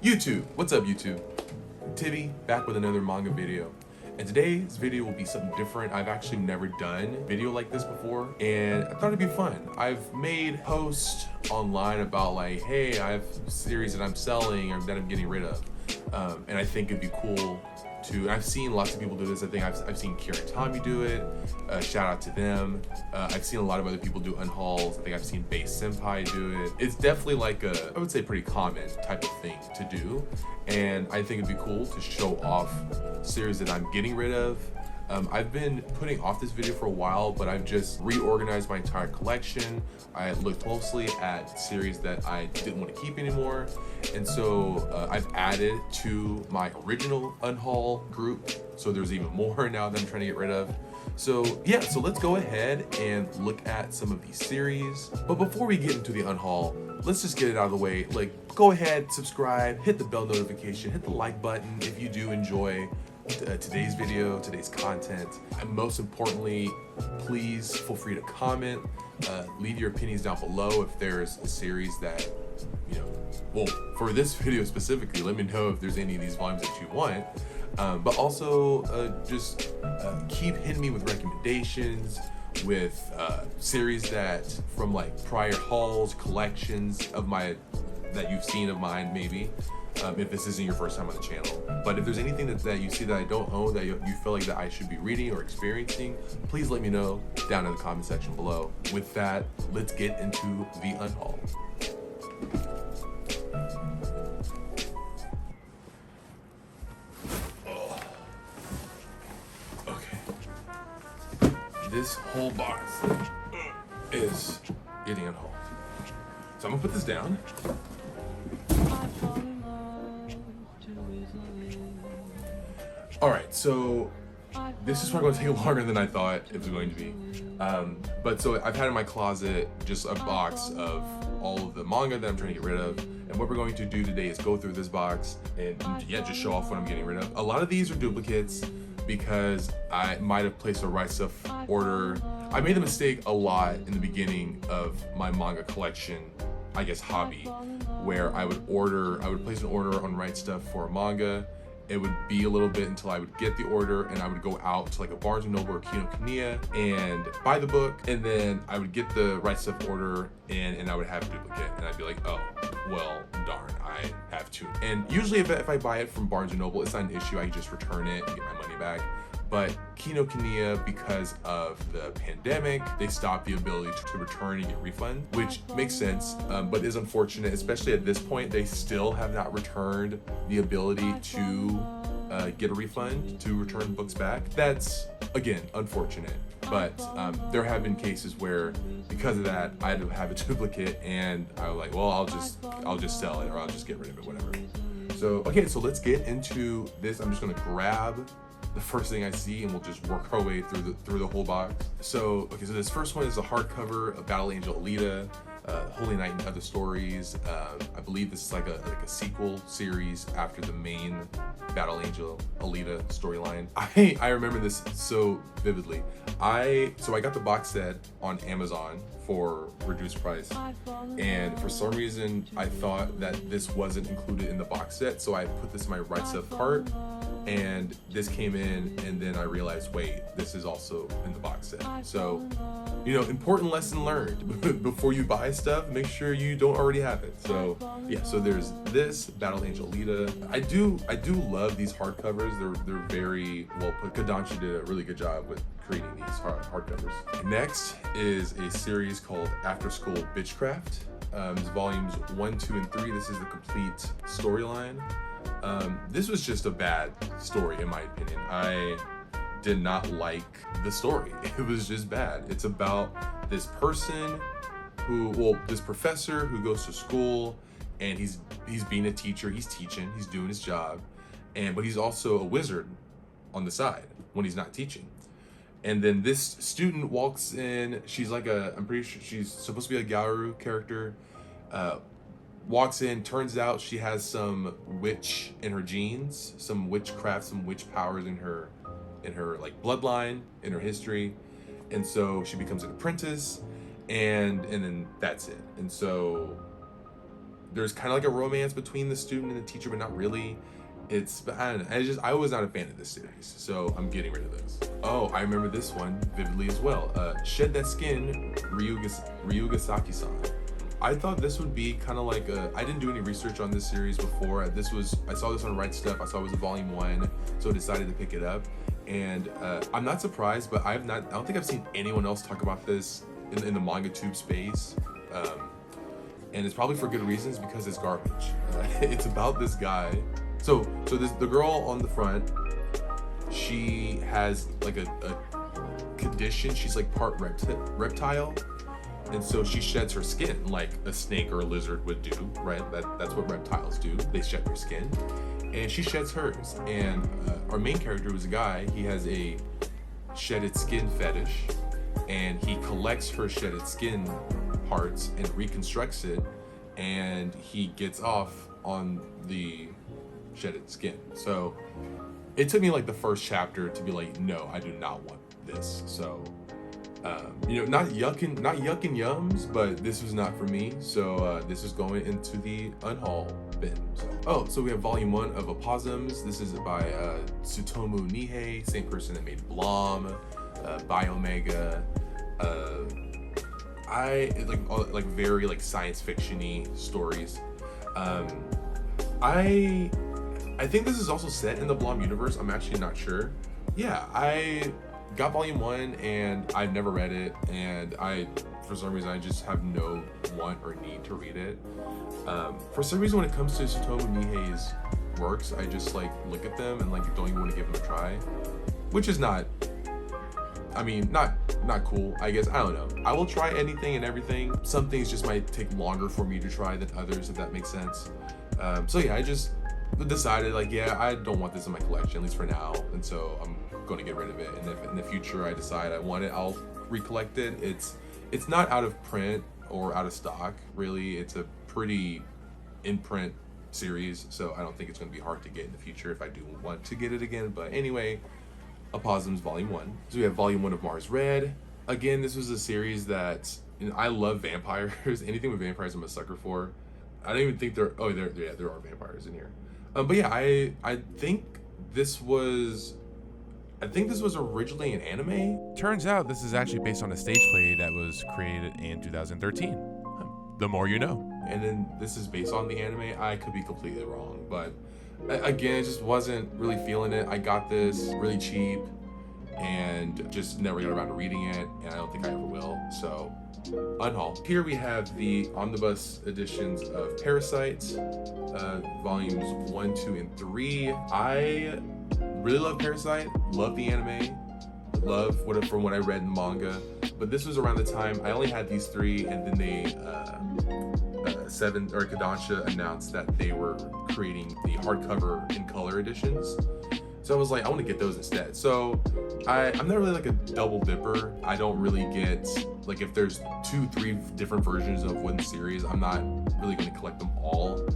YouTube, what's up YouTube? Thibby, back with another manga video. And today's video will be something different. I've actually never done a video like this before, and I thought it'd be fun. I've made posts online about like, hey, I have series that I'm selling or that I'm getting rid of. And I think it'd be cool to, I've seen lots of people do this. I think I've seen Kira and Tommy do it. Shout out to them. I've seen a lot of other people do unhauls. I think I've seen Base Senpai do it. It's definitely like a, I would say pretty common type of thing to do. And I think it'd be cool to show off series that I'm getting rid of. I've been putting off this video for a while, but I've just reorganized my entire collection. I looked closely at series that I didn't want to keep anymore. And so I've added to my original unhaul group. So there's even more now that I'm trying to get rid of. So yeah, so let's go ahead and look at some of these series. But before we get into the unhaul, let's just get it out of the way. Like, go ahead, subscribe, hit the bell notification, hit the like button if you do enjoy today's video, today's content. And most importantly, please feel free to comment, leave your opinions down below if there's a series that, you know, well, for this video specifically, let me know if there's any of these volumes that you want. But also just keep hitting me with recommendations, with series that from like prior hauls, collections of my, that you've seen of mine maybe. If this isn't your first time on the channel. But if there's anything that you see that I don't own, that you feel like that I should be reading or experiencing, please let me know down in the comment section below. With that, let's get into the unhaul. Okay. This whole box is getting unhauled. So I'm gonna put this down. All right, so this is probably going to take longer than I thought it was going to be. But so I've had in my closet just a box of all of the manga that I'm trying to get rid of. And what we're going to do today is go through this box and yeah, just show off what I'm getting rid of. A lot of these are duplicates because I might have placed a Right Stuff order. I made the mistake a lot in the beginning of my manga collection, I guess hobby, where I would place an order on Right Stuff for a manga. It would be a little bit until I would get the order, and I would go out to like a Barnes & Noble or Kinokuniya and buy the book, and then I would get the Right Stuff order and I would have a duplicate, and I'd be like, oh, well, darn, I have two. And usually if I buy it from Barnes & Noble, it's not an issue. I just return it and get my money back. But Kinokuniya, because of the pandemic, they stopped the ability to return and get refund, which makes sense, but is unfortunate, especially at this point. They still have not returned the ability to get a refund, to return books back. That's, again, unfortunate. But there have been cases where, because of that, I had to have a duplicate, and I was like, well, I'll just sell it, or I'll just get rid of it, whatever. So, okay, so let's get into this. I'm just gonna grab the first thing I see, and we'll just work our way through the whole box. So, okay, so this first one is a hardcover of Battle Angel Alita, Holy Knight and Other Stories. I believe this is like a sequel series after the main Battle Angel Alita storyline. I remember this so vividly. So I got the box set on Amazon for reduced price, and for some reason I thought that this wasn't included in the box set, so I put this in my Right Stuff cart. And this came in, and then I realized, wait, this is also in the box set. So, you know, important lesson learned. Before you buy stuff, make sure you don't already have it. So yeah, so there's this Battle Angel Alita. I do love these hardcovers. They're very well put. Kodansha did a really good job with creating these hardcovers. Next is a series called After School Bitchcraft. It's volumes 1, 2, and 3. This is the complete storyline. This was just a bad story in my opinion. I did not like the story. It was just bad. It's about this person who, well, this professor who goes to school, and he's being a teacher, he's teaching, he's doing his job, but he's also a wizard on the side when he's not teaching. And then this student walks in, she's like I'm pretty sure she's supposed to be a Gyaru character, walks in, turns out she has some witch in her genes, some witchcraft, some witch powers in her like bloodline, in her history. And so she becomes an apprentice, and then that's it. And so there's kind of like a romance between the student and the teacher, but not really. I don't know. I was not a fan of this series, so I'm getting rid of this. Oh, I remember this one vividly as well. Shed That Skin, Ryugasaki-san. I thought this would be kind of like I didn't do any research on this series before. I saw this on Right Stuff. I saw it was a volume 1, so I decided to pick it up. And I'm not surprised, but I don't think I've seen anyone else talk about this in the manga tube space. And it's probably for good reasons, because it's garbage. It's about this guy. So the girl on the front, she has like a condition. She's like part reptile, and so she sheds her skin like a snake or a lizard would do, right? That's what reptiles do. They shed their skin, and she sheds hers. And our main character was a guy. He has a shedded skin fetish, and he collects her shedded skin parts and reconstructs it, and he gets off on the shedded skin. So it took me like the first chapter to be like, no, I do not want this. So not yucking yums, but this was not for me. So this is going into the Unhaul bin. So we have volume 1 of Opossums. This is by Tsutomu Nihei, same person that made Blom, Biomega. I like very like science fiction-y stories. I think this is also set in the Blom universe. I'm actually not sure. Yeah, I got volume 1 and I've never read it, and for some reason I just have no want or need to read it. For some reason, when it comes to Tsutomu Nihei's works, I just like look at them and like don't even want to give them a try, which is not cool, I guess. I don't know. I will try anything and everything. Some things just might take longer for me to try than others, if that makes sense. So yeah, I just decided like, yeah, I don't want this in my collection, at least for now, and so I'm going to get rid of it. And if in the future I decide I want it, I'll recollect it. It's not out of print or out of stock, really. It's a pretty in-print series, so I don't think it's going to be hard to get in the future if I do want to get it again. But anyway, Opossums Volume 1. So we have Volume 1 of Mars Red. Again, this was a series that, I love vampires. Anything with vampires I'm a sucker for. I don't even think there are vampires in here. But yeah, I think this was originally an anime. Turns out this is actually based on a stage play that was created in 2013. The more you know. And then this is based on the anime. I could be completely wrong, but again, I just wasn't really feeling it. I got this really cheap and just never got around to reading it, and I don't think I ever will. So Unhaul. Here we have the omnibus editions of Parasites, volumes 1, 2, and 3. I really love Parasite, love the anime, from what I read in the manga, but this was around the time I only had these 3, and then they Kodansha announced that they were creating the hardcover in color editions. So I was like, I want to get those instead. So I'm not really like a double dipper. I don't really get, like, if there's 2, 3 different versions of one series, I'm not really going to collect them all.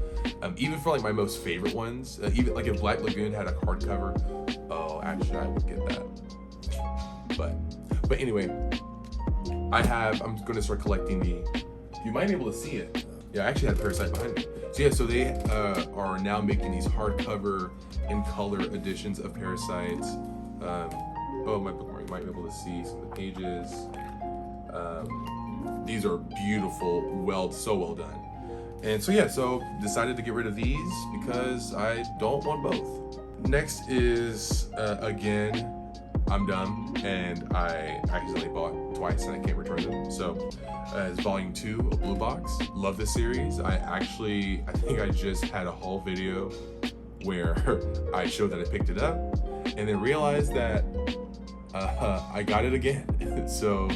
Even for like my most favorite ones, even like if Black Lagoon had a hardcover, oh, actually I would get that. But anyway, I'm going to start collecting you might be able to see it. Yeah, I actually had Parasite behind me. So yeah, so they are now making these hardcover in color editions of Parasite. My bookmark, you might be able to see some of the pages. These are beautiful, so well done. And so yeah, so decided to get rid of these because I don't want both. Next is, again, I'm dumb and I accidentally bought twice and I can't return them. So it's volume 2 of Blue Box. Love this series. I think I just had a haul video where I showed that I picked it up and then realized that I got it again. So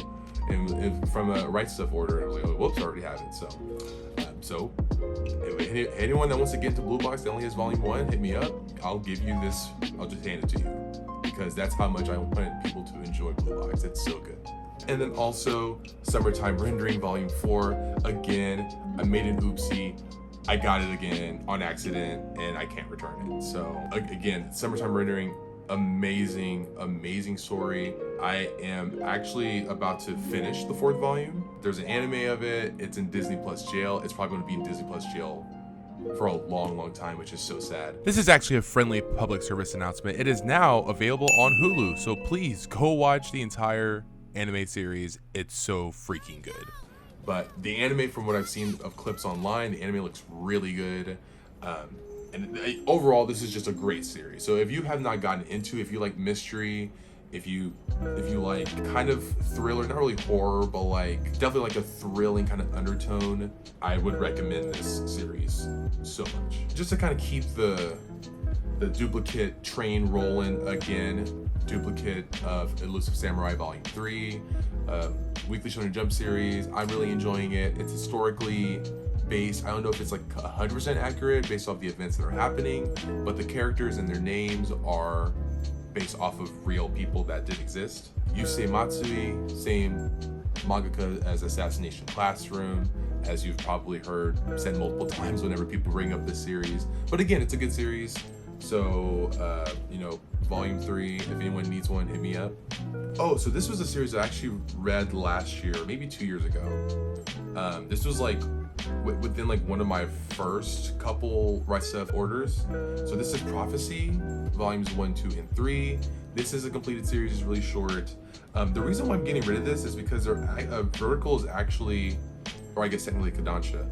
from a Right Stuff order, I was like, oh, whoops, I already have it. So anyone that wants to get into Blue Box that only has volume 1, hit me up. I'll give you this. I'll just hand it to you because that's how much I want people to enjoy Blue Box. It's so good. And then also Summertime Rendering volume 4. Again, I made an oopsie. I got it again on accident and I can't return it. So again, Summertime Rendering, amazing story. I am actually about to finish the 4th volume. There's an anime of it. It's in Disney Plus jail. It's probably going to be in Disney Plus jail for a long time, which is so sad. This is actually a friendly public service announcement. It is now available on Hulu, so please go watch the entire anime series. It's so freaking good. But the anime, from what I've seen of clips online, the anime looks really good. And overall, this is just a great series. So if you have not gotten into, if you like mystery, if you like kind of thriller, not really horror, but like definitely like a thrilling kind of undertone, I would recommend this series so much. Just to kind of keep the duplicate train rolling again. Duplicate of Elusive Samurai Volume 3, Weekly Shonen Jump series. I'm really enjoying it. It's historically based. I don't know if it's like 100% accurate based off the events that are happening, but the characters and their names are based off of real people that did exist. Yusei Matsui, same mangaka as Assassination Classroom, as you've probably heard said multiple times whenever people bring up this series. But again, it's a good series. So, Volume 3, if anyone needs one, hit me up. Oh, so this was a series I actually read last year, maybe 2 years ago. This was like within like one of my first couple Right Stuff orders. So this is Prophecy, Volumes 1, 2, and 3. This is a completed series, it's really short. The reason why I'm getting rid of this is because Vertical is actually, or I guess technically Kodansha,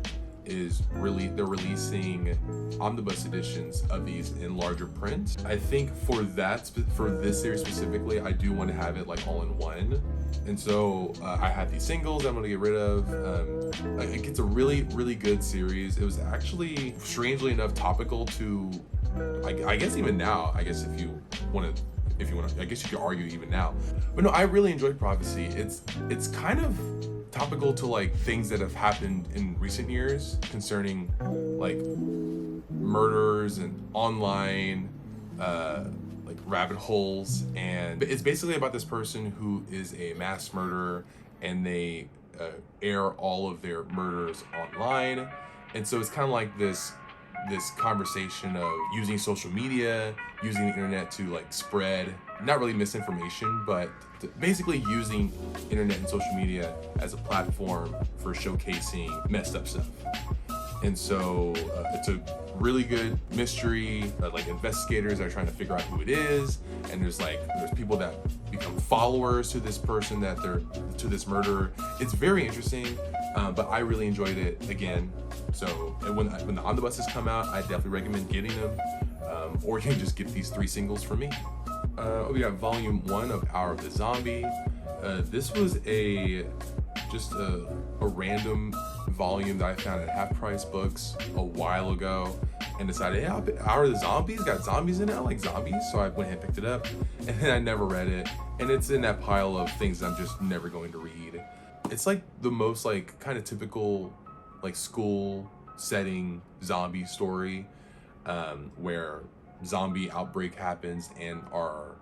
they're releasing omnibus editions of these in larger print. I think for this series specifically, I do want to have it like all in one. And so I had these singles I'm going to get rid of. It's a really good series. It was actually, strangely enough, topical to, I guess even now, I guess if you want to, I guess you could argue even now. But no, I really enjoyed Prophecy. It's kind of topical to like things that have happened in recent years concerning like murders and online like rabbit holes, and it's basically about this person who is a mass murderer, and they air all of their murders online. And so it's kind of like this conversation of using social media, using the internet to like spread, not really misinformation, but basically using internet and social media as a platform for showcasing messed up stuff. And so it's a really good mystery, like investigators are trying to figure out who it is, and there's people that become followers to this person to this murderer. It's very interesting, but I really enjoyed it again. So when the omnibuses come out, I definitely recommend getting them, or you can just get these 3 singles from me. We got Volume 1 of Hour of the Zombie. This was just a random volume that I found at Half Price Books a while ago, and decided, yeah, Hour of the Zombies got zombies in it. I like zombies, so I went ahead and picked it up, and then I never read it, and it's in that pile of things I'm just never going to read. It's like the most like kind of typical like school setting zombie story, where zombie outbreak happens and our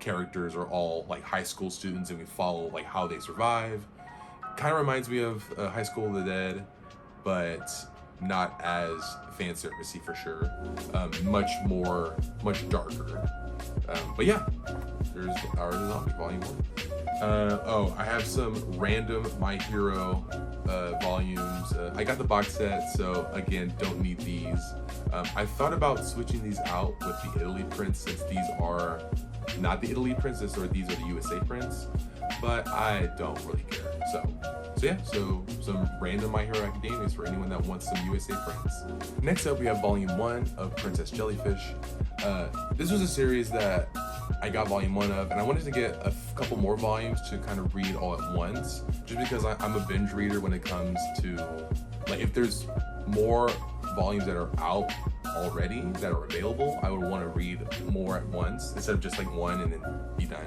characters are all like high school students, and we follow like how they survive. Kind of reminds me of High School of the Dead, but not as fan servicey for sure. Much darker. But yeah, there's Hour of the Zombie Volume 1. I have some random My Hero volumes. I got the box set, so again, don't need these. I thought about switching these out with the Italy prints, since these are not the Italy prints, these are the USA prints, but I don't really care. So some random My Hero Academias for anyone that wants some USA prints. Next up, we have Volume 1 of Princess Jellyfish. This was a series that I got Volume 1 of, and I wanted to get a couple more volumes to kind of read all at once, just because I'm a binge reader when it comes to, like, if there's more volumes that are out already that are available, I would want to read more at once instead of just like one and then be done.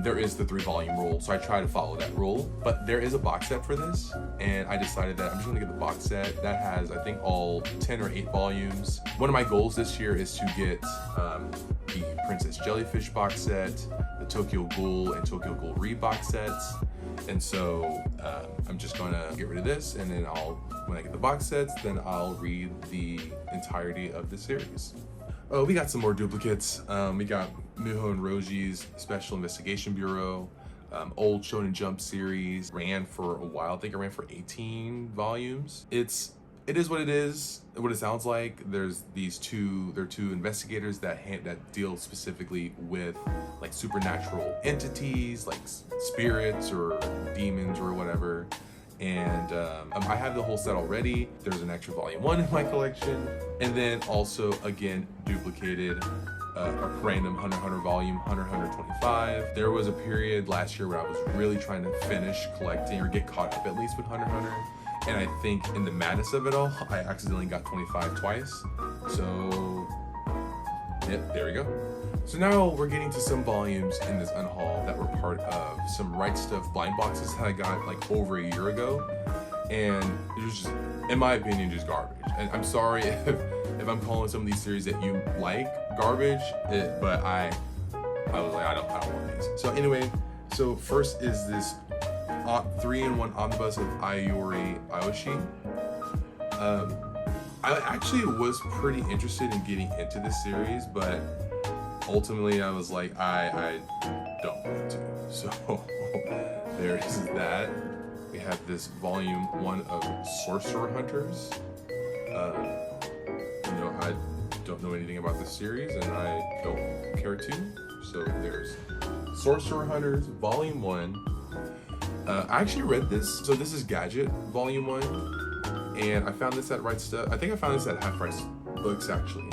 There is the 3-volume rule, so I try to follow that rule, but there is a box set for this, and I decided that I'm just gonna get the box set that has, I think, all 10 or 8 volumes. One of my goals this year is to get the Princess Jellyfish box set, the Tokyo Ghoul and Tokyo Ghoul Re box sets, and so I'm just gonna get rid of this, and then when I get the box sets, then I'll read the entirety of the series. Oh, we got some more duplicates. We got Miho and Roji's Special Investigation Bureau. Old Shonen Jump series, ran for a while. I think it ran for 18 volumes. It is what it is, what it sounds like. There's two investigators that deal specifically with like supernatural entities, like spirits or demons or whatever. And I have the whole set already. There's an extra volume 1 in my collection, and then also again duplicated a random Hunter x Hunter volume, Hunter x Hunter 25. There was a period last year where I was really trying to finish collecting or get caught up at least with Hunter x Hunter. And I think in the madness of it all, I accidentally got 25 twice. So, yep, there we go. So now we're getting to some volumes in this unhaul that were part of some Right Stuff blind boxes that I got like over a year ago. And it was just, in my opinion, just garbage. And I'm sorry if I'm calling some of these series that you like garbage, but I was like, I don't want these. So anyway, so first is this 3-in-1 omnibus of Ayori Aoshi. I actually was pretty interested in getting into this series, but ultimately I was like, I don't want to. So there is that. We have this volume 1 of Sorcerer Hunters. I don't know anything about this series and I don't care to. So there's Sorcerer Hunters volume 1. I actually read this. So this is Gadget volume 1. And I found this at Right Stuff. I think I found this at Half Price Books actually.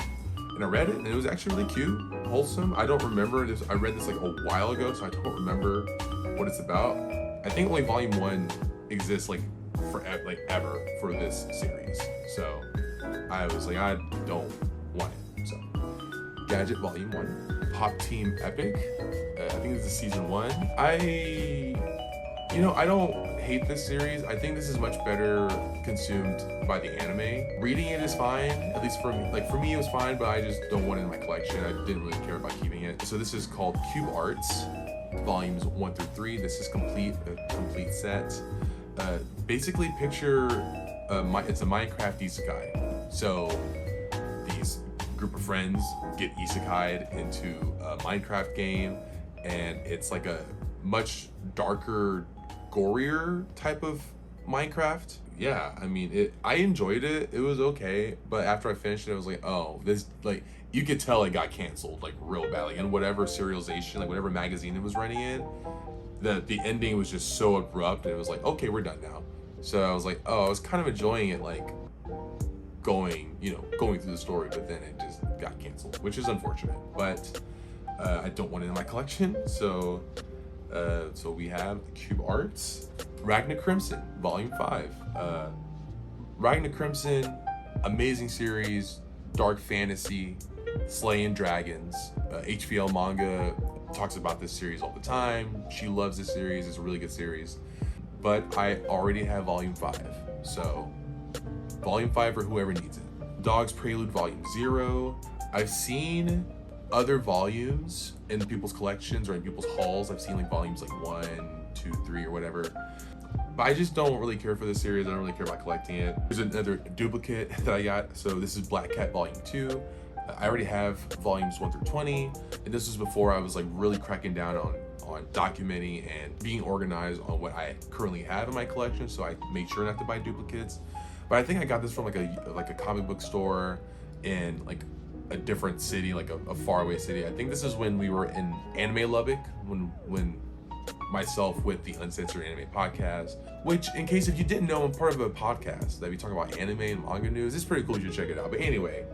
And I read it and it was actually really cute, wholesome. I don't remember this. I read this like a while ago, so I don't remember what it's about. I think only volume 1 exists like forever, like ever for this series. So I was like, I don't want it. So Gadget volume 1, Pop Team Epic. I think this is season 1. I don't hate this series. I think this is much better consumed by the anime. Reading it is fine, at least for me. Like for me, it was fine, but I just don't want it in my collection. I didn't really care about keeping it. So this is called Cube Arts, volumes 1 through 3. This is a complete set. Basically, picture it's a Minecraft isekai. So these group of friends get isekai'd into a Minecraft game, and it's like a much darker, gorier type of Minecraft. Yeah, I mean, I enjoyed it. It was okay, but after I finished it, I was like, oh, this, like, you could tell it got canceled like real badly. And whatever serialization, like whatever magazine it was running in, the ending was just so abrupt, and it was like, okay, we're done now. So I was like, oh, I was kind of enjoying it, like going through the story, but then it just got canceled, which is unfortunate. But I don't want it in my collection, so we have Cube Arts, Ragna Crimson, Volume 5. Ragna Crimson, amazing series, dark fantasy, slaying dragons. HVL Manga talks about this series all the time. She loves this series. It's a really good series. But I already have Volume 5, so Volume 5 for whoever needs it. Dog's Prelude Volume 0. I've seen other volumes in people's collections or in people's hauls. I've seen like volumes like 1, 2, 3 or whatever. But I just don't really care for this series. I don't really care about collecting it. There's another duplicate that I got. So this is Black Cat Volume 2. I already have volumes 1 through 20. And this was before I was like really cracking down on documenting and being organized on what I currently have in my collection. So I made sure not to buy duplicates. But I think I got this from like a comic book store in like a different city, like a faraway city. I think this is when we were in Anime Lubbock, when myself with the Uncensored Anime Podcast, which, in case if you didn't know, I'm part of a podcast that we talk about anime and manga news. It's pretty cool. You should check it out. But anyway,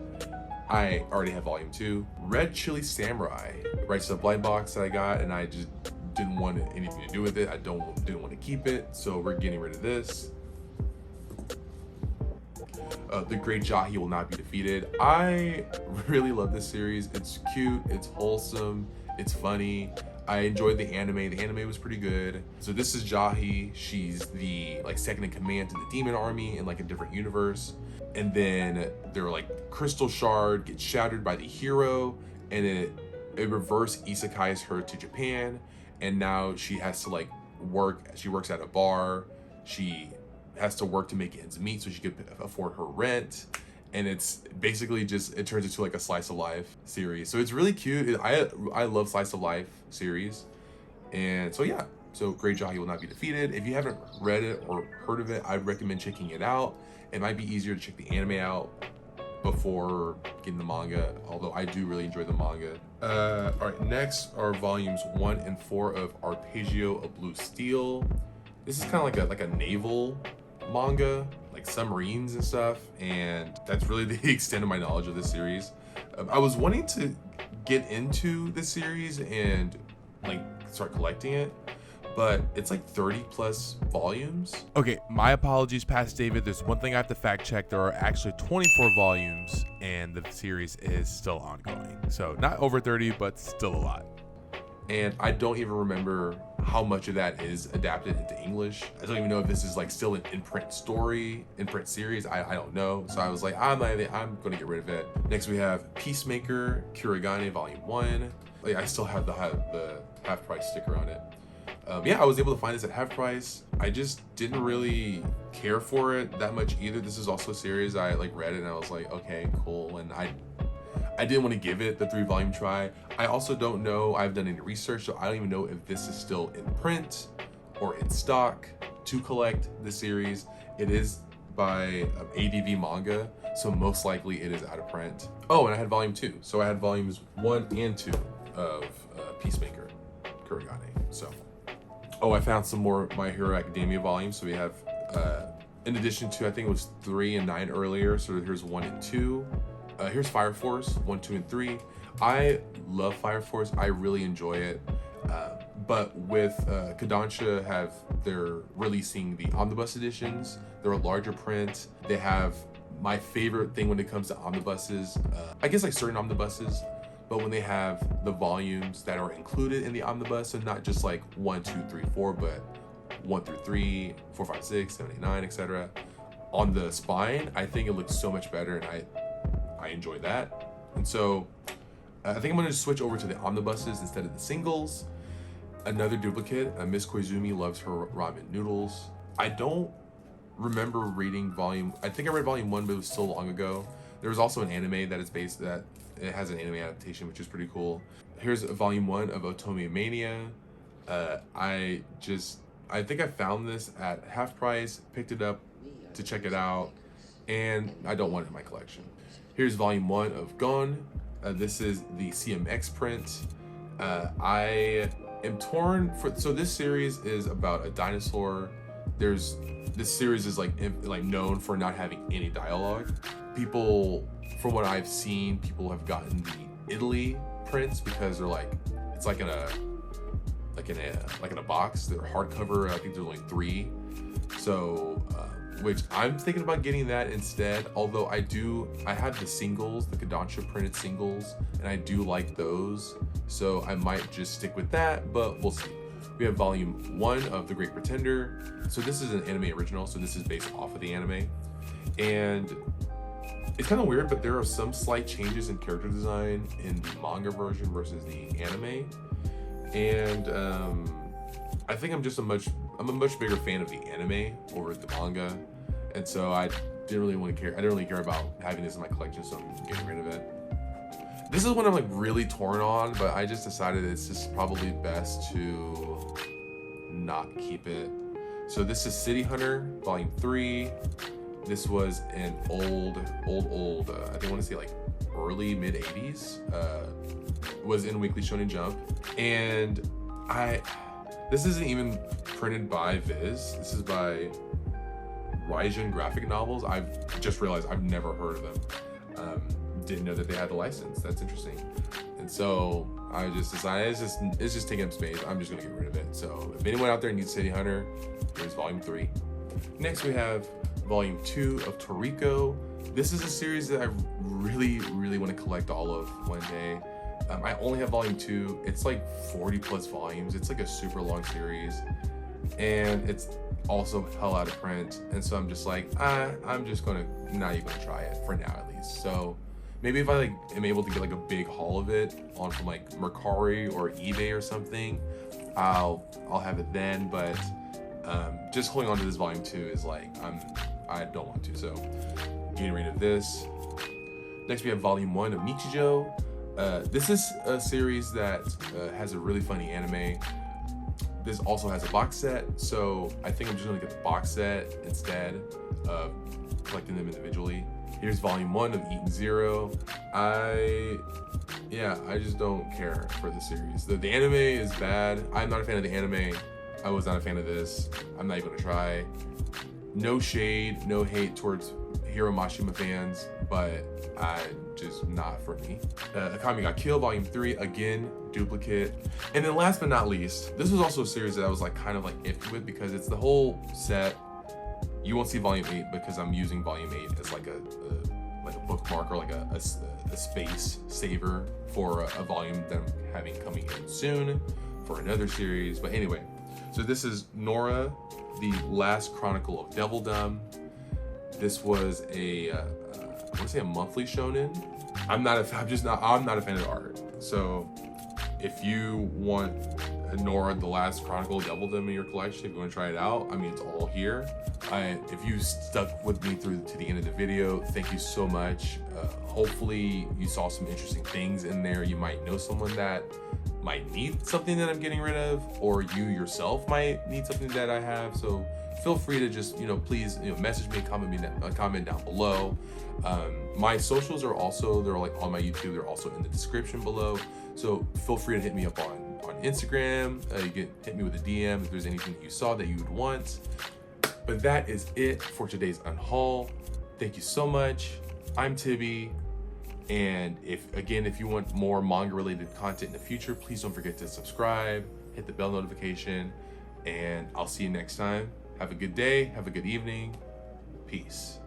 I already have volume 2. Red Chili Samurai, Right Stuff blind box that I got, and I just didn't want anything to do with it. I didn't want to keep it, so we're getting rid of this. The Great Jahi Will Not Be Defeated. I really love this series. It's cute, it's wholesome, it's funny. I enjoyed the anime. The anime was pretty good. So this is Jahi. She's the like second in command to the demon army in like a different universe. And then their like crystal shard gets shattered by the hero, and it reverse isekais her to Japan. And now she has to like work. She works at a bar. She has to work to make ends meet so she could afford her rent. and it's basically just, it turns into like a slice of life series. So it's really cute. I love slice of life series, and so yeah. So Great Jaw, He Will Not Be Defeated. If you haven't read it or heard of it, I'd recommend checking it out. It might be easier to check the anime out before getting the manga, although I do really enjoy the manga. All right, next are volumes 1 and 4 of Arpeggio of Blue Steel. This is kind of like a naval manga, like submarines and stuff, and that's really the extent of my knowledge of this series. I was wanting to get into this series and like start collecting it, but it's like 30 plus volumes. Okay, my apologies, Past David. There's one thing I have to fact check. There are actually 24 volumes, and the series is still ongoing. So not over 30, but still a lot. And I don't even remember how much of that is adapted into English. I don't even know if this is like still an in-print story, in-print series. I don't know. So I was like, I'm gonna get rid of it. Next we have Peacemaker, Kurigane Volume 1. Like, I still have the half price sticker on it. Yeah, I was able to find this at half price. I just didn't really care for it that much either. This is also a series I like read it and I was like, okay, cool. And I didn't want to give it the 3-volume try. I also don't know, I've done any research, so I don't even know if this is still in print or in stock to collect the series. It is by ADV Manga, so most likely it is out of print. Oh, and I had volume 2. So I had volumes 1 and 2 of Peacemaker, Kurigane. So. Oh, I found some more My Hero Academia volumes. So we have, in addition to, I think it was 3 and 9 earlier. So here's 1 and 2. Here's Fire Force 1, 2, and 3. I love Fire Force. I really enjoy it. But with Kodansha, they're releasing the omnibus editions. They're a larger print. They have my favorite thing when it comes to omnibuses. I guess like certain omnibuses. But when they have the volumes that are included in the omnibus, so not just like 1, 2, 3, 4, but 1 through 3, 4, 5, 6, 7, 8, 9, etc. On the spine, I think it looks so much better, and I enjoy that. And so I think I'm gonna switch over to the omnibuses instead of the singles. Another duplicate, Miss Koizumi Loves Her Ramen Noodles. I don't remember reading I think I read volume 1, but it was so long ago. There was also an anime that is based that it has an anime adaptation, which is pretty cool. Here's volume 1 of Otome Mania. I think I found this at half price, picked it up to check it out, and I don't want it in my collection. Here's volume 1 of Gon. This is the CMX print. I am torn so this series is about a dinosaur. This series is like known for not having any dialogue. People, from what I've seen, people have gotten the Italy prints because they're like, it's like in a box. They're hardcover. I think there's only 3. So, which I'm thinking about getting that instead. Although I have the singles, the Kodansha printed singles, and I do like those. So I might just stick with that, but we'll see. We have volume 1 of The Great Pretender. So this is an anime original. So this is based off of the anime, and it's kind of weird, but there are some slight changes in character design in the manga version versus the anime. And I think I'm a much bigger fan of the anime over the manga. And so I didn't really care about having this in my collection, so I'm getting rid of it. This is one I'm like really torn on, but I just decided it's just probably best to not keep it. So this is City Hunter, volume 3. This was an old, I think I want to say like early mid 80s. Was in Weekly Shonen Jump, and this isn't even printed by Viz. This is by Raijin Graphic Novels. I've just realized I've never heard of them. Didn't know that they had a license. That's interesting. And so I just decided it's just taking up space. I'm just gonna get rid of it. So if anyone out there needs City Hunter, here's volume 3. Next we have volume 2 of Toriko. This is a series that I really want to collect all of one day. I only have volume 2. It's like 40 plus volumes. It's like a super long series, and it's also hell out of print. And so I'm just like, I'm just not even gonna try it for now at least. So maybe if I like am able to get like a big haul of it on from like Mercari or eBay or something, I'll have it then. But just holding on to this volume 2 is like I don't want to. So getting rid of this. Next we have volume 1 of Nichijou. This is a series that has a really funny anime. This also has a box set, so I think I'm just gonna get the box set instead of collecting them individually. Here's volume 1 of Eaten Zero. I just don't care for the series. The anime is bad. I'm not a fan of the anime. I was not a fan of this. I'm not even gonna try. No shade, no hate towards Hiro Mashima fans, but just not for me. Akame Got Killed Volume 3, again, duplicate. And then last but not least, this was also a series that I was like kind of like iffy with because it's the whole set. You won't see Volume 8 because I'm using Volume 8 as like a bookmark or like a space saver for a volume that I'm having coming in soon for another series. But anyway, so this is Nora, the Last Chronicle of Devildom. This was I want to say a monthly shonen. I'm not a fan of the art. So if you want Nora, the Last Chronicle of Devildom in your collection, if you want to try it out, I mean, it's all here. If you stuck with me through to the end of the video, thank you so much. Hopefully you saw some interesting things in there. You might know someone that might need something that I'm getting rid of, or you yourself might need something that I have. So feel free to just, please, message me, comment down below. My socials are also, they're like on my YouTube, they're also in the description below. So feel free to hit me up on Instagram. You can hit me with a DM if there's anything that you saw that you would want. But that is it for today's unhaul. Thank you so much. I'm Thibby. And if you want more manga related content in the future, please don't forget to subscribe, hit the bell notification, and I'll see you next time. Have a good day, have a good evening. Peace.